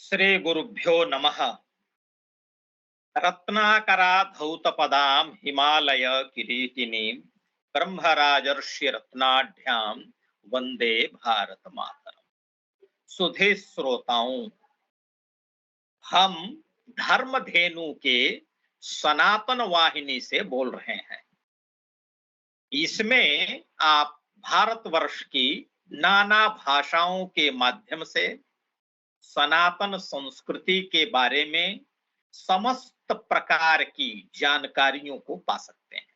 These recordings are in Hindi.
श्री गुरुभ्यो नमः। रत्नाकरा धौतपदां हिमालय किरीटिनीं ब्रह्मराजर्षि रत्नाढ्यां वंदे भारत मातरम। सुधे श्रोताओं, हम धर्मधेनु के सनातन वाहिनी से बोल रहे हैं। इसमें आप भारतवर्ष की नाना भाषाओं के माध्यम से सनातन संस्कृति के बारे में समस्त प्रकार की जानकारियों को पा सकते हैं।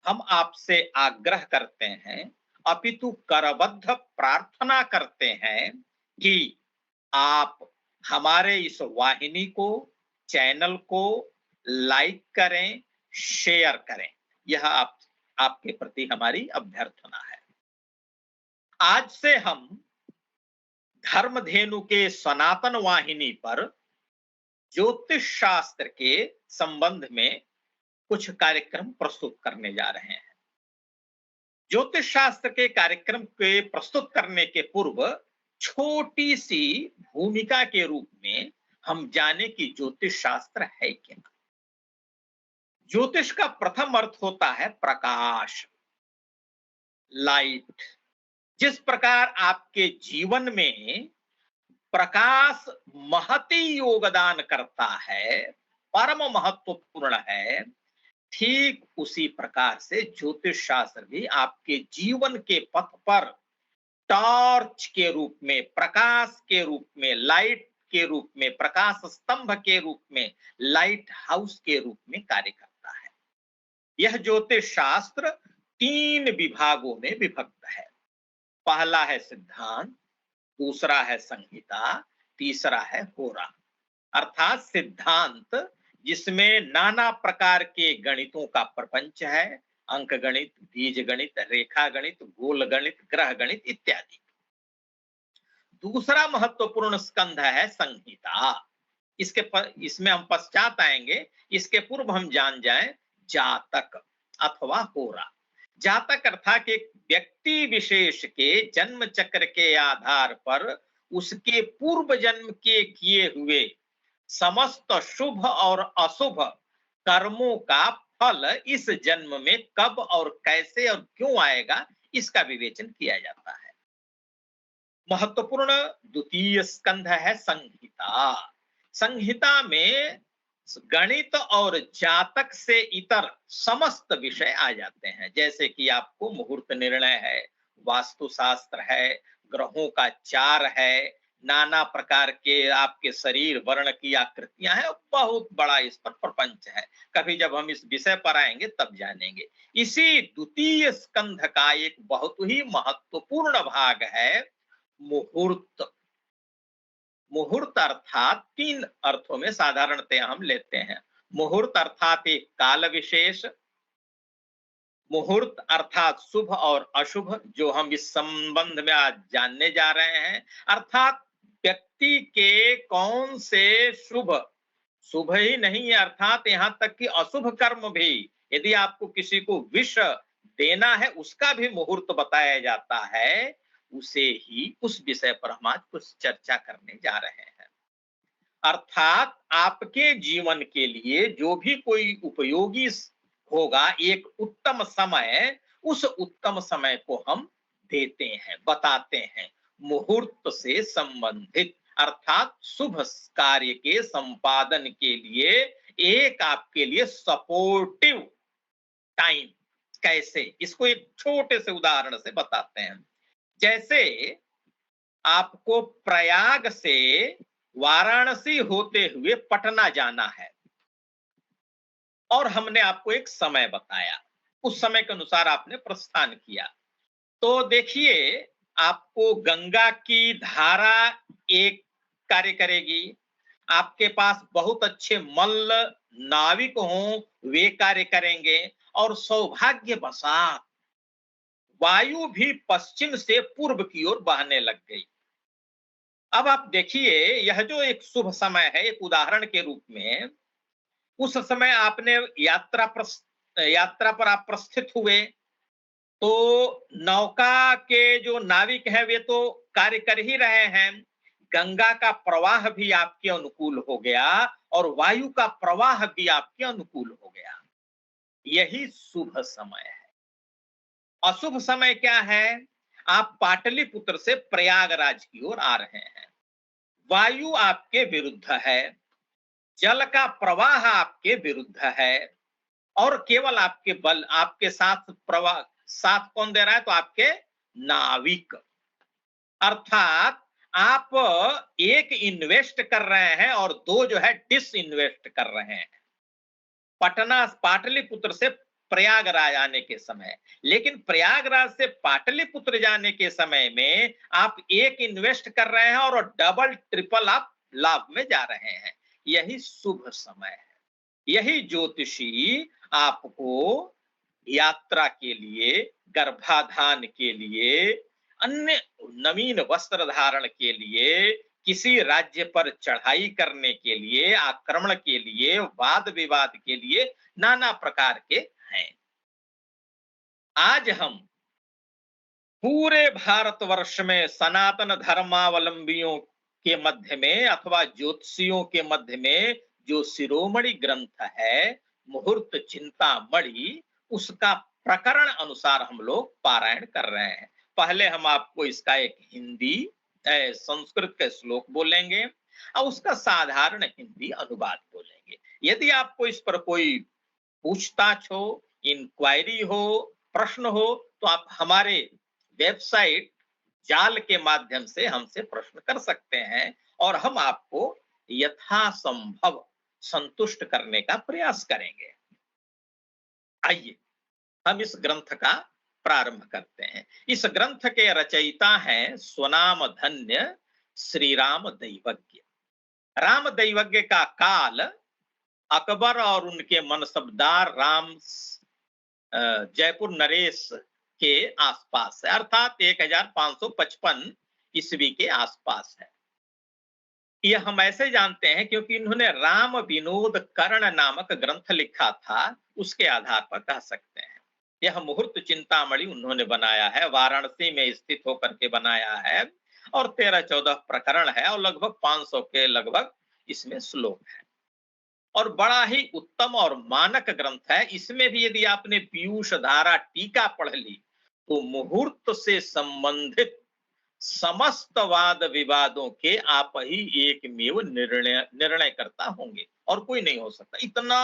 हम आपसे आग्रह करते हैं, अपितु करबद्ध प्रार्थना करते हैं कि आप हमारे इस वाहिनी को, चैनल को लाइक करें, शेयर करें। यह आपके प्रति हमारी अभ्यर्थना है। आज से हम धर्मधेनु के सनातन वाहिनी पर ज्योतिष शास्त्र के संबंध में कुछ कार्यक्रम प्रस्तुत करने जा रहे हैं। ज्योतिष शास्त्र के कार्यक्रम के प्रस्तुत करने के पूर्व छोटी सी भूमिका के रूप में हम जाने कि ज्योतिष शास्त्र है क्या। ज्योतिष का प्रथम अर्थ होता है प्रकाश, लाइट। जिस प्रकार आपके जीवन में प्रकाश महती योगदान करता है, परम महत्वपूर्ण है, ठीक उसी प्रकार से ज्योतिष शास्त्र भी आपके जीवन के पथ पर टॉर्च के रूप में, प्रकाश के रूप में, लाइट के रूप में, प्रकाश स्तंभ के रूप में, लाइट हाउस के रूप में कार्य करता है। यह ज्योतिष शास्त्र 3 विभागों में विभक्त है। पहला है सिद्धांत, दूसरा है संहिता, तीसरा है होरा। अर्थात सिद्धांत जिसमें नाना प्रकार के गणितों का प्रपंच है, अंक गणित, बीज गणित, रेखा गणित, गोल गणित, ग्रह गणित इत्यादि। दूसरा महत्वपूर्ण स्कंध है संहिता। इसमें हम पश्चात आएंगे। इसके पूर्व हम जान जाएं जातक अथवा होरा। जातक अर्थात एक व्यक्ति विशेष के जन्म चक्र के आधार पर उसके पूर्व जन्म के किए हुए समस्त शुभ और अशुभ कर्मों का फल इस जन्म में कब और कैसे और क्यों आएगा, इसका विवेचन किया जाता है। महत्वपूर्ण द्वितीय स्कंध है संहिता। संहिता में गणित और जातक से इतर समस्त विषय आ जाते हैं, जैसे कि आपको मुहूर्त निर्णय है, वास्तुशास्त्र है, ग्रहों का चार है, नाना प्रकार के आपके शरीर वर्ण की आकृतियां हैं। बहुत बड़ा इस पर प्रपंच है। कभी जब हम इस विषय पर आएंगे तब जानेंगे। इसी द्वितीय स्कंध का एक बहुत ही महत्वपूर्ण भाग है मुहूर्त। मुहूर्त अर्थात 3 अर्थों में साधारणतः हम लेते हैं। मुहूर्त अर्थात एक काल विशेष, मुहूर्त अर्थात शुभ और अशुभ, जो हम इस संबंध में आज जानने जा रहे हैं। अर्थात व्यक्ति के कौन से शुभ, शुभ ही नहीं है, अर्थात यहां तक कि अशुभ कर्म भी, यदि आपको किसी को विष देना है उसका भी मुहूर्त बताया जाता है। उसे ही उस विषय पर हम आज कुछ चर्चा करने जा रहे हैं। अर्थात आपके जीवन के लिए जो भी कोई उपयोगी होगा, एक उत्तम समय, उस उत्तम समय को हम देते हैं, बताते हैं। मुहूर्त से संबंधित अर्थात शुभ कार्य के संपादन के लिए एक आपके लिए सपोर्टिव टाइम। कैसे, इसको एक छोटे से उदाहरण से बताते हैं। जैसे आपको प्रयाग से वाराणसी होते हुए पटना जाना है और हमने आपको एक समय बताया, उस समय के अनुसार आपने प्रस्थान किया, तो देखिए आपको गंगा की धारा एक कार्य करेगी, आपके पास बहुत अच्छे मल्ल नाविक हों वे कार्य करेंगे, और सौभाग्यवशात वायु भी पश्चिम से पूर्व की ओर बहने लग गई। अब आप देखिए, यह जो एक शुभ समय है, एक उदाहरण के रूप में, उस समय आपने यात्रा पर आप प्रस्थित हुए, तो नौका के जो नाविक हैं वे तो कार्य कर ही रहे हैं। गंगा का प्रवाह भी आपके अनुकूल हो गया और वायु का प्रवाह भी आपके अनुकूल हो गया। यही शुभ समय है। अशुभ समय क्या है? आप पाटलिपुत्र से प्रयागराज की ओर आ रहे हैं। वायु आपके विरुद्ध है, जल का प्रवाह आपके विरुद्ध है और केवल आपके साथ प्रवाह साथ कौन दे रहा है? तो आपके नाविक। अर्थात आप एक इन्वेस्ट कर रहे हैं और दो जो है डिस इन्वेस्ट कर रहे हैं। पटना पाटलिपुत्र से प्रयागराज आने के समय, लेकिन प्रयागराज से पाटलिपुत्र जाने के समय में आप एक इन्वेस्ट कर रहे हैं और डबल ट्रिपल आप लाभ में जा रहे हैं। यही शुभ समय है। यही ज्योतिषी आपको यात्रा के लिए, गर्भाधान के लिए, अन्य नवीन वस्त्र धारण के लिए, किसी राज्य पर चढ़ाई करने के लिए, आक्रमण के लिए, वाद विवाद के लिए नाना प्रकार के हैं। आज हम पूरे भारतवर्ष में सनातन धर्मावलंबियों के मध्य में अथवा ज्योतिषियों के मध्य में जो शिरोमणि ग्रंथ है मुहूर्त चिंतामणि, उसका प्रकरण अनुसार हम लोग पारायण कर रहे हैं। पहले हम आपको इसका एक हिंदी संस्कृत के श्लोक बोलेंगे और उसका साधारण हिंदी अनुवाद बोलेंगे। यदि आपको इस पर कोई पूछताछ हो, इंक्वायरी हो, प्रश्न हो, तो आप हमारे वेबसाइट जाल के माध्यम से हमसे प्रश्न कर सकते हैं और हम आपको यथासंभव संतुष्ट करने का प्रयास करेंगे। आइए हम इस ग्रंथ का प्रारंभ करते हैं। इस ग्रंथ के रचयिता हैं स्वनाम धन्य श्री राम दैवज्ञ। राम दैवज्ञ का काल अकबर और उनके मनसबदार राम जयपुर नरेश के आसपास है, अर्थात 1555 ईस्वी के आसपास है। यह हम ऐसे जानते हैं क्योंकि इन्होंने राम विनोद कर्ण नामक ग्रंथ लिखा था, उसके आधार पर कह सकते हैं। यह मुहूर्त चिंतामणि उन्होंने बनाया है, वाराणसी में स्थित होकर के बनाया है और 13-14 प्रकरण है और लगभग 500 के लगभग इसमें श्लोक है और बड़ा ही उत्तम और मानक ग्रंथ है। इसमें भी यदि आपने पीयूष धारा टीका पढ़ ली तो मुहूर्त से संबंधित समस्त वाद विवादों के आप ही एकमेव निर्णय करता होंगे और कोई नहीं हो सकता। इतना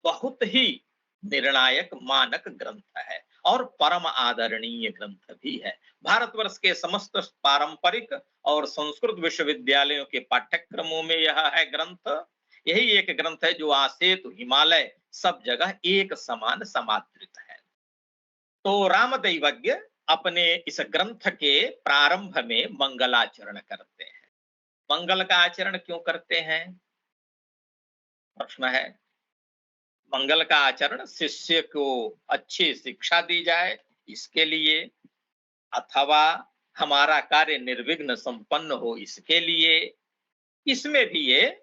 बहुत ही निर्णायक मानक ग्रंथ है और परम आदरणीय ग्रंथ भी है। भारतवर्ष के समस्त पारंपरिक और संस्कृत विश्वविद्यालयों के पाठ्यक्रमों में यह है ग्रंथ। यही एक ग्रंथ है जो आसेतु हिमालय सब जगह एक समान समादृत है। तो रामदैवज्ञ अपने इस ग्रंथ के प्रारंभ में मंगलाचरण करते हैं। मंगल का आचरण क्यों करते हैं? प्रश्न है। मंगल का आचरण शिष्य को अच्छी शिक्षा दी जाए इसके लिए, अथवा हमारा कार्य निर्विघ्न संपन्न हो इसके लिए। इसमें भी ये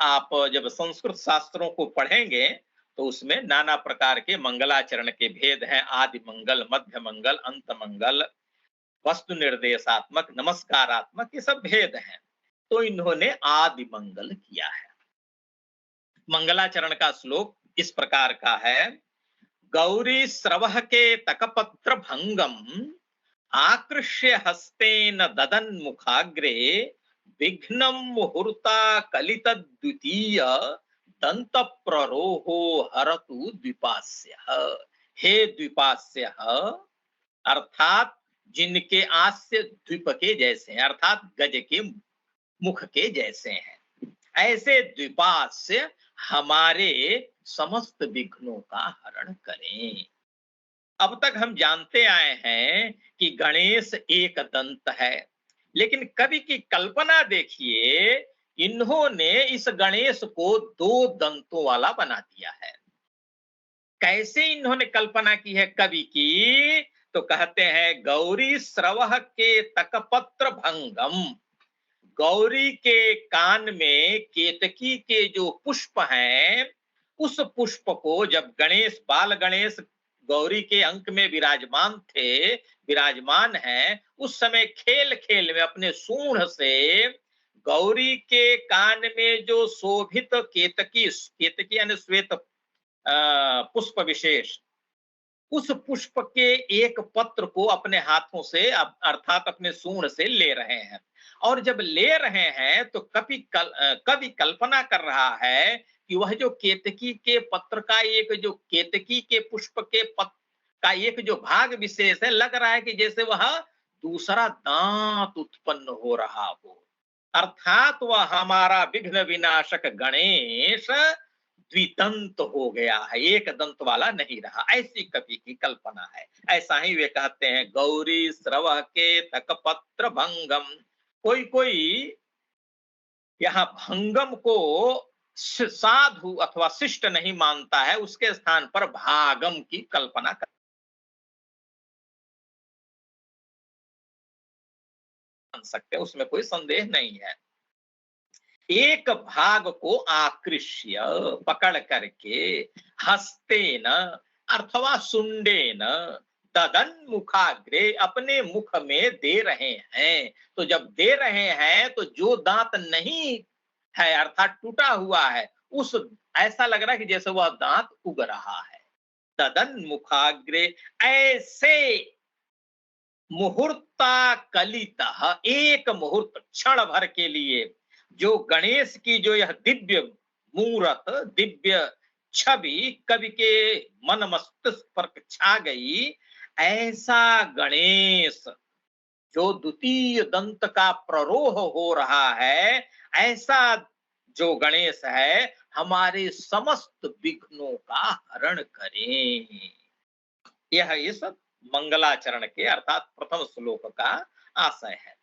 आप जब संस्कृत शास्त्रों को पढ़ेंगे तो उसमें नाना प्रकार के मंगलाचरण के भेद हैं। आदि मंगल, मध्य मंगल, अंत मंगल, वस्तु निर्देशात्मक, नमस्कारात्मक, ये सब भेद हैं। तो इन्होंने आदि मंगल किया है। मंगलाचरण का श्लोक इस प्रकार का है। गौरी स्रवः के तकपत्र भंगम आकृष्य हस्तेन ददन मुखाग्रे विघ्नं मुहूर्ता कलित द्वितीय दंत प्ररोहो हरतु द्विपास्यः। हे द्विपास्यः अर्थात जिनके आस्य द्वीप के जैसे हैं, अर्थात गज के मुख के जैसे हैं, ऐसे द्विपास्य हमारे समस्त विघ्नों का हरण करें। अब तक हम जानते आए हैं कि गणेश एक दंत है, लेकिन कवि की कल्पना देखिए, इन्होंने इस गणेश को दो दंतों वाला बना दिया है। कैसे इन्होंने कल्पना की है कवि की? तो कहते हैं गौरी स्रवः के तकपत्र भंगम। गौरी के कान में केतकी के जो पुष्प हैं, उस पुष्प को जब बाल गणेश गौरी के अंक में विराजमान हैं, उस समय खेल खेल में अपने सूंड से गौरी के कान में जो शोभित केतकी केतकी यानी श्वेत पुष्प विशेष, उस पुष्प के एक पत्र को अपने हाथों से अर्थात अपने सूंड से ले रहे हैं। और जब ले रहे हैं तो कवि कल्पना कर रहा है कि वह जो केतकी के पत्र का एक जो केतकी के पुष्प के पत्र का एक जो भाग विशेष है, लग रहा है कि जैसे वह दूसरा दांत उत्पन्न हो रहा हो। अर्थात वह हमारा विघ्न विनाशक गणेश द्विदंत हो गया है, एक दंत वाला नहीं रहा, ऐसी कवि की कल्पना है। ऐसा ही वे कहते हैं, गौरी स्रव के तक पत्र भंगम। कोई कोई यहाँ भंगम को साधु अथवा शिष्ट नहीं मानता है, उसके स्थान पर भागम की कल्पना कर सकते हैं, उसमें कोई संदेह नहीं है। एक भाग को आकृष्य पकड़ करके हस्तेन अथवा सुंडेन तदन्मुखाग्रे अपने मुख में दे रहे हैं। तो जब दे रहे हैं तो जो दांत नहीं है अर्थात टूटा हुआ है, उस ऐसा लग रहा है कि जैसे वह दांत उग रहा है। तदन्मुखाग्रे ऐसे मुहूर्ता कलितः, एक मुहूर्त क्षण भर के लिए जो गणेश की जो यह दिव्य मूरत, दिव्य छवि कवि के मन मस्तिष्क पर छा गई, ऐसा गणेश जो द्वितीय दंत का प्ररोह हो रहा है, ऐसा जो गणेश है हमारे समस्त विघ्नों का हरण करें। यह इस मंगलाचरण के अर्थात प्रथम श्लोक का आशय है।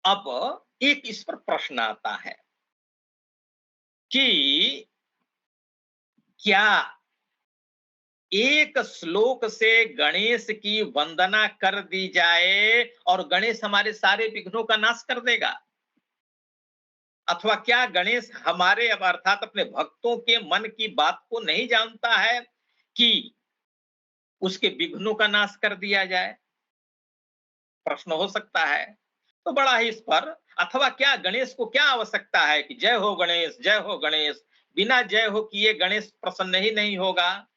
अब एक इस पर प्रश्न आता है कि क्या एक श्लोक से गणेश की वंदना कर दी जाए और गणेश हमारे सारे विघ्नों का नाश कर देगा, अथवा क्या गणेश हमारे अब अर्थात अपने भक्तों के मन की बात को नहीं जानता है कि उसके विघ्नों का नाश कर दिया जाए? प्रश्न हो सकता है। तो बड़ा ही इस पर, अथवा क्या गणेश को क्या आवश्यकता है कि जय हो गणेश, जय हो गणेश, बिना जय हो किए गणेश प्रसन्न ही नहीं होगा।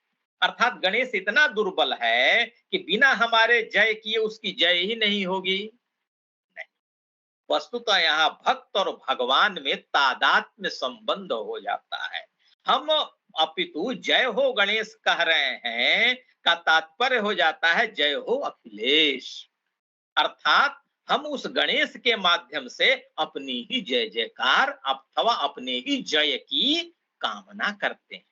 अर्थात गणेश इतना दुर्बल है कि बिना हमारे जय किए उसकी जय ही नहीं होगी। वस्तुतः यहाँ भक्त और भगवान में तादात्म्य संबंध हो जाता है। हम अपितु जय हो गणेश कह रहे हैं का तात्पर्य हो जाता है जय हो अखिलेश। अर्थात हम उस गणेश के माध्यम से अपनी ही जय जयकार अथवा अपने ही जय की कामना करते हैं।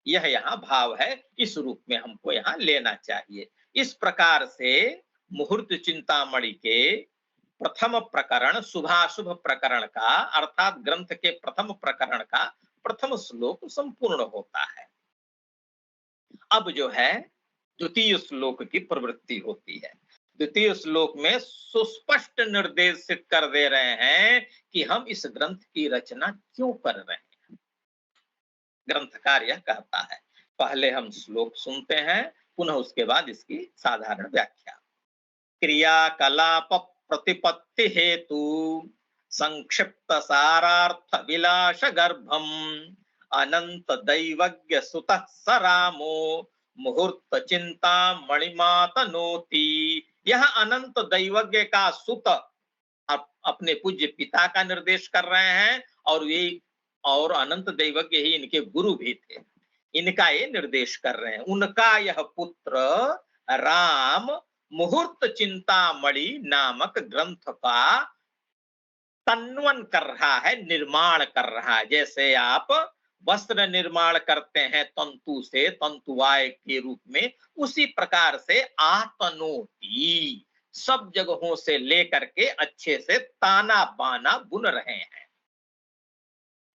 यह यहाँ भाव है, इस रूप में हमको यहाँ लेना चाहिए। इस प्रकार से मुहूर्त चिंतामणि के प्रथम प्रकरण शुभाशुभ प्रकरण का अर्थात ग्रंथ के प्रथम प्रकरण का प्रथम श्लोक संपूर्ण होता है। अब जो है द्वितीय श्लोक की प्रवृत्ति होती है। द्वितीय श्लोक में सुस्पष्ट निर्देशित कर दे रहे हैं कि हम इस ग्रंथ की रचना क्यों कर रहे हैं। ग्रंथकार यह कहता है, पहले हम श्लोक सुनते हैं, पुनः उसके बाद इसकी साधारण व्याख्या। क्रियाकलाप प्रतिपत्ति हेतु संक्षिप्त सारार्थ विलास गर्भम अनंत दैवज्ञ सुतः स रामो मुहूर्त चिंता मणिमातनोति। यह अनंत दैवज्ञ का सुत अपने पूज्य पिता का निर्देश कर रहे हैं और अनंत दैवज्ञ ही इनके गुरु भी थे, इनका ये निर्देश कर रहे हैं। उनका यह पुत्र राम मुहूर्त चिंतामणि नामक ग्रंथ का तन्वन कर रहा है, निर्माण कर रहा है। जैसे आप वस्त्र निर्माण करते हैं तंतु से, तंतुवाय के रूप में, उसी प्रकार से आतनोति सब जगहों से लेकर के अच्छे से ताना बाना बुन रहे हैं।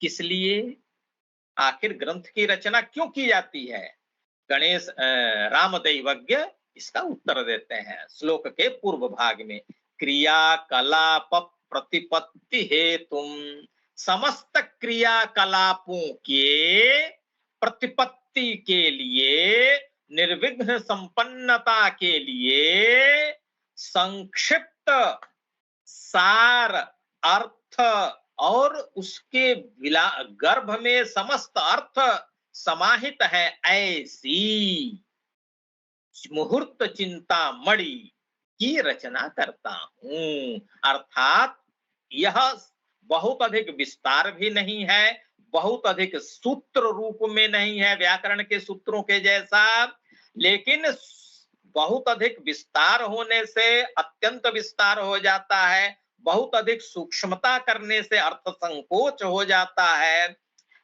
किस लिए, आखिर ग्रंथ की रचना क्यों की जाती है? गणेश रामदैवज्ञ इसका उत्तर देते हैं श्लोक के पूर्व भाग में। क्रियाकलाप प्रतिपत्ति हेतु, समस्त क्रियाकलापों के प्रतिपत्ति के लिए निर्विघ्न संपन्नता के लिए संक्षिप्त सार अर्थ और उसके गर्भ में समस्त अर्थ समाहित है, ऐसी मुहूर्त चिंतामणि की रचना करता हूं। अर्थात यह बहुत अधिक विस्तार भी नहीं है, बहुत अधिक सूत्र रूप में नहीं है व्याकरण के सूत्रों के जैसा, लेकिन बहुत अधिक विस्तार होने से अत्यंत विस्तार हो जाता है, बहुत अधिक सूक्ष्मता करने से अर्थ संकोच हो जाता है,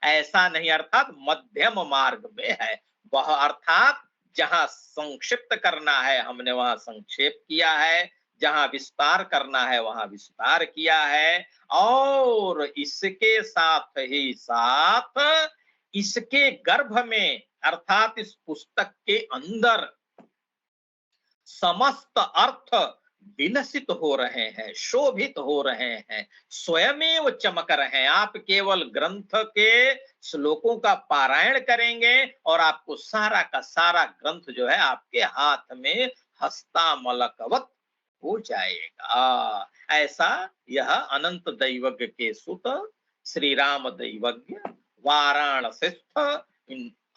ऐसा नहीं। अर्थात मध्यम मार्ग में है वह। अर्थात जहां संक्षिप्त करना है हमने वहां संक्षेप किया है, जहां विस्तार करना है वहां विस्तार किया है, और इसके साथ ही साथ इसके गर्भ में अर्थात इस पुस्तक के अंदर समस्त अर्थ विलसित हो रहे हैं, शोभित हो रहे हैं, स्वयमेव चमक रहे हैं। आप केवल ग्रंथ के श्लोकों का पारायण करेंगे और आपको सारा का सारा ग्रंथ जो है आपके हाथ में हस्तामलकवत हो जाएगा। ऐसा यह अनंत दैवज्ञ के सुत श्री राम दैवज्ञ वाराणसीस्थ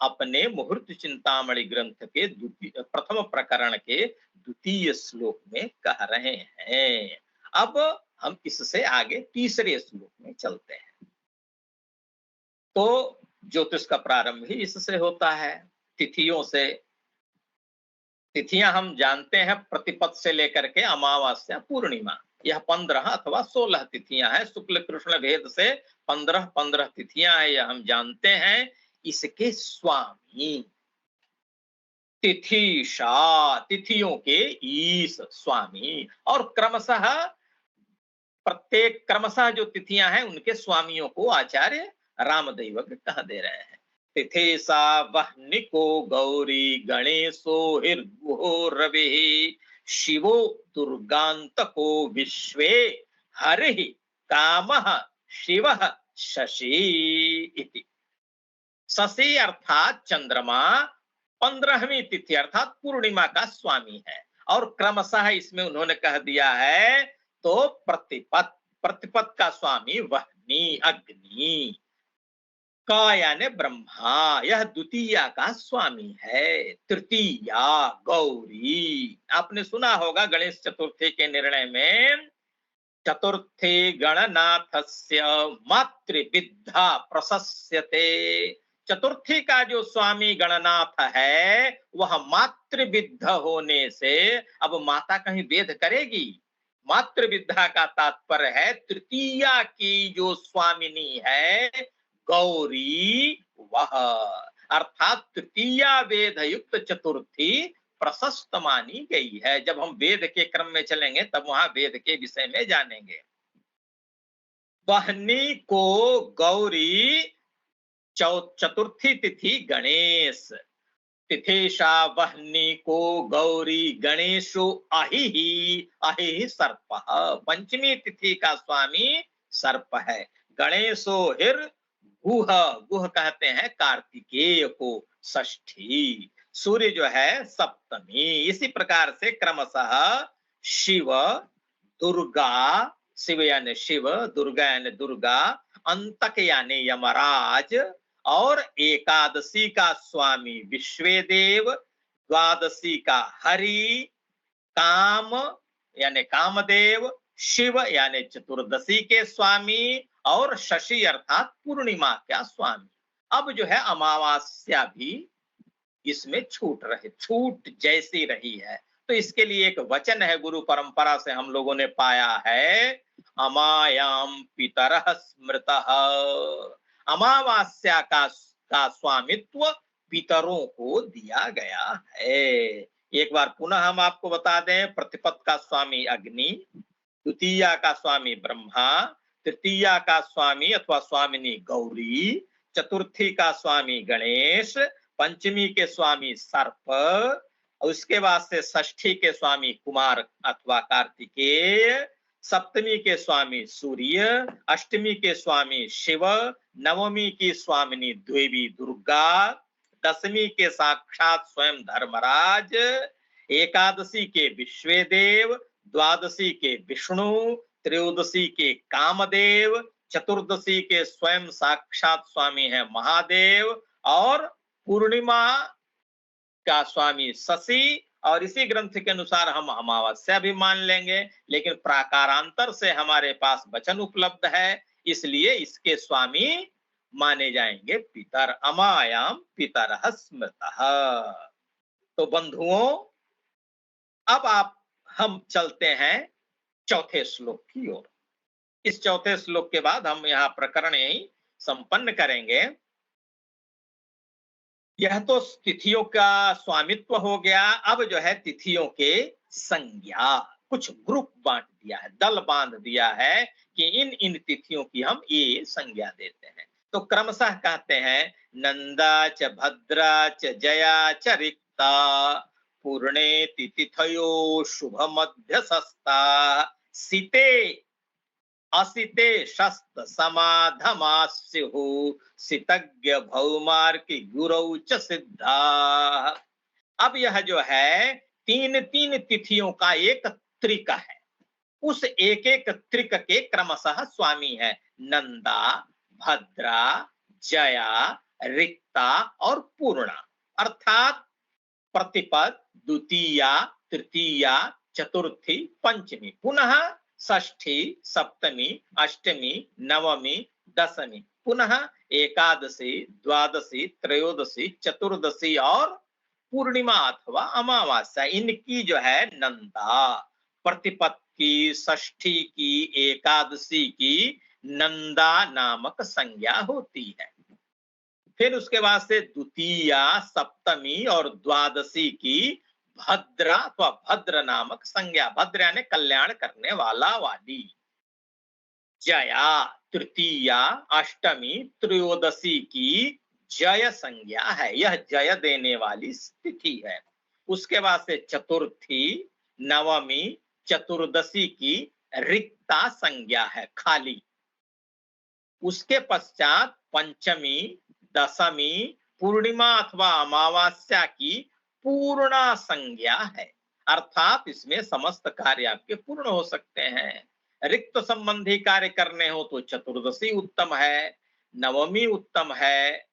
अपने मुहूर्त चिंतामणि ग्रंथ के प्रथम प्रकरण के द्वितीय श्लोक में कह रहे हैं। अब हम इससे आगे तीसरे श्लोक में चलते हैं। तो ज्योतिष का प्रारंभ ही इससे होता है, तिथियों से। तिथियां हम जानते हैं प्रतिपद से लेकर के अमावस्या पूर्णिमा, यह 15 अथवा 16 तिथियां हैं। शुक्ल कृष्ण भेद से 15 तिथियां हैं, यह हम जानते हैं। इसके स्वामी तिथिशा, तिथियों के ईश स्वामी, और क्रमशः जो तिथियां हैं उनके स्वामियों को आचार्य रामदैवज्ञ कह दे रहे हैं। तिथिशा वह्निको गौरी गणेशो हिर्गुहो रवि शिवो दुर्गान्तको विश्वे हरि कामः शिवः शशि इति। शशि अर्थात चंद्रमा 15वीं तिथि अर्थात पूर्णिमा का स्वामी है, और क्रमशः इसमें उन्होंने कह दिया है तो प्रतिपद का स्वामी वह्नि अग्नि, का यानी ब्रह्मा, यह द्वितीया का स्वामी है। तृतीया गौरी, आपने सुना होगा गणेश चतुर्थी के निर्णय में, चतुर्थी गणनाथस्य मातृविद्या प्रशस्यते। चतुर्थी का जो स्वामी गणनाथ है वह मातृविद्या होने से, अब माता कहीं वेद करेगी? मातृविद्या का तात्पर्य है तृतीया की जो स्वामिनी है गौरी, वह अर्थात तृतीया वेद युक्त चतुर्थी प्रशस्त मानी गई है। जब हम वेद के क्रम में चलेंगे तब वहां वेद के विषय में जानेंगे। वह्नि को गौरी, चतुर्थी तिथि गणेश, तिथेशा वह्नि को गौरी गणेशो अहि सर्प, पंचमी तिथि का स्वामी सर्प है। गणेशो हिर गुह, गुह कहते हैं कार्तिकेय को, षष्ठी, सूर्य जो है सप्तमी। इसी प्रकार से क्रमशः शिव, दुर्गा, शिव यानी शिव, दुर्गा यानी दुर्गा, अंतक यानी यमराज, और एकादशी का स्वामी विश्वेदेव, द्वादशी का हरि, काम यानी कामदेव, शिव यानी चतुर्दशी के स्वामी, और शशि अर्थात पूर्णिमा का स्वामी। अब जो है अमावस्या भी इसमें छूट जैसी रही है, तो इसके लिए एक वचन है, गुरु परंपरा से हम लोगों ने पाया है, अमायाम पितरः स्मृतः। अमावस्या का स्वामित्व पितरों को दिया गया है। एक बार पुनः हम आपको बता दें, प्रतिपद का स्वामी अग्नि, द्वितीया का स्वामी ब्रह्मा, तृतीया का स्वामी अथवा स्वामिनी गौरी, चतुर्थी का स्वामी गणेश, पंचमी के स्वामी सर्प, उसके बाद से षष्ठी के स्वामी कुमार अथवा कार्तिकेय, सप्तमी के स्वामी सूर्य, अष्टमी के स्वामी शिव, नवमी की स्वामिनी देवी दुर्गा, दशमी के साक्षात स्वयं धर्मराज, एकादशी के विश्वेदेव, द्वादशी के विष्णु, त्रयोदशी के कामदेव, चतुर्दशी के स्वयं साक्षात स्वामी है महादेव, और पूर्णिमा का स्वामी शशि, और इसी ग्रंथ के अनुसार हम अमावस्या भी मान लेंगे, लेकिन प्राकारांतर से हमारे पास वचन उपलब्ध है, इसलिए इसके स्वामी माने जाएंगे पितर। अमायाम पितरः स्मृतः। तो बंधुओं, अब हम चलते हैं चौथे श्लोक की ओर। इस चौथे श्लोक के बाद हम यहाँ प्रकरण यही संपन्न करेंगे। यह तो तिथियों का स्वामित्व हो गया। अब जो है तिथियों के संज्ञा, कुछ ग्रुप बांट दिया है, दल बांध दिया है कि इन इन तिथियों की हम ये संज्ञा देते हैं। तो क्रमशः कहते हैं नंदा च भद्रा च जया च रिक्ता, पूर्णे तिथियो शुभ मध्यसस्ता, सिते असिते शस्त समाधमास्यु, सितज्ञ भौमार्की गुरौ च सिद्धा। अब यह जो है तीन तीन तिथियों का एक त्रिक है। उस एक एक त्रिक के क्रमशः स्वामी है नंदा, भद्रा, जया, रिक्ता और पूर्णा। अर्थात प्रतिपद, द्वितीया, तृतीया, चतुर्थी, पंचमी, पुनः षष्ठी, सप्तमी, अष्टमी, नवमी, दशमी, पुनः एकादशी, द्वादशी, त्रयोदशी, चतुर्दशी और पूर्णिमा अथवा अमावस्या। इनकी जो है नंदा, प्रतिपद की, षष्ठी की, एकादशी की नंदा नामक संज्ञा होती है। फिर उसके बाद से द्वितीया, सप्तमी और द्वादशी की भद्रा अथवा भद्र नामक संज्ञा, भद्र यानी कल्याण करने वाला वाली। जया तृतीया, अष्टमी, त्रयोदशी की जय संज्ञा है, यह जय देने वाली तिथि है। उसके बाद से चतुर्थी, नवमी, चतुर्दशी की रिक्ता संज्ञा है, खाली। उसके पश्चात पंचमी, दशमी, पूर्णिमा अथवा अमावस्या की पूर्णा संज्ञा है, अर्थात इसमें समस्त कार्य आपके पूर्ण हो सकते हैं। रिक्त संबंधी कार्य करने हो तो चतुर्दशी उत्तम है, नवमी उत्तम है,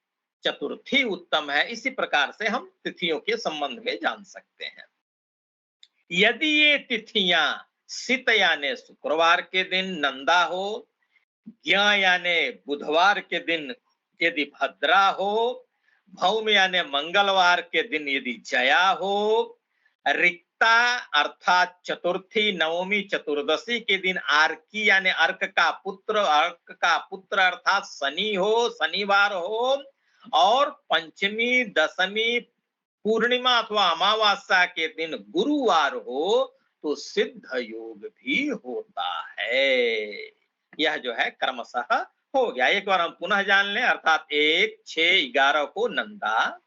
चतुर्थी उत्तम है। इसी प्रकार से हम तिथियों के संबंध में जान सकते हैं। यदि ये तिथियां सित यानी शुक्रवार के दिन नंदा हो, ज्ञा यानी बुधवार के दिन यदि भद्रा हो, भौम यानी मंगलवार के दिन यदि जया हो, रिक्ता अर्थात चतुर्थी, नवमी, चतुर्दशी के दिन आर्की यानी अर्क का पुत्र अर्थात शनि हो, शनिवार हो, और पंचमी, दशमी, पूर्णिमा अथवा अमावस्या के दिन गुरुवार हो, तो सिद्ध योग भी होता है। यह जो है क्रमशः हो गया। एक बार हम पुनः जान लें, अर्थात 1, 6, 11 को नंदा,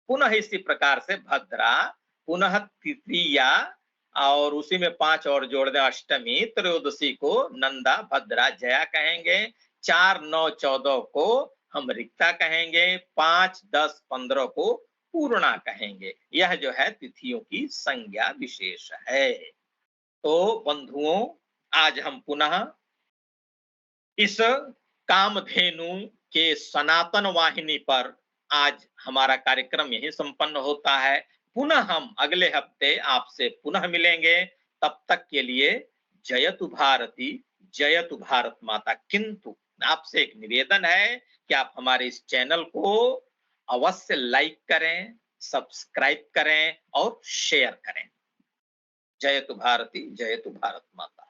पुनः इसी प्रकार से भद्रा, पुनः तृतीया, और उसी में 5 और जोड़ दें अष्टमी, त्रयोदशी को नंदा, भद्रा, जया कहेंगे। 4, 9, 14 को हम रिक्ता कहेंगे। 5, 10, 15 को पूर्णा कहेंगे। यह जो है तिथियों की संज्ञा विशेष है। तो बंधुओं, आज हम पुनः इस कामधेनु के सनातन वाहिनी पर आज हमारा कार्यक्रम यही संपन्न होता है। पुनः हम अगले हफ्ते आपसे पुनः मिलेंगे। तब तक के लिए जयतु भारती, जयतु भारत माता। किंतु आपसे एक निवेदन है कि आप हमारे इस चैनल को अवश्य लाइक करें, सब्सक्राइब करें और शेयर करें। जयतु भारती, जयतु भारत माता।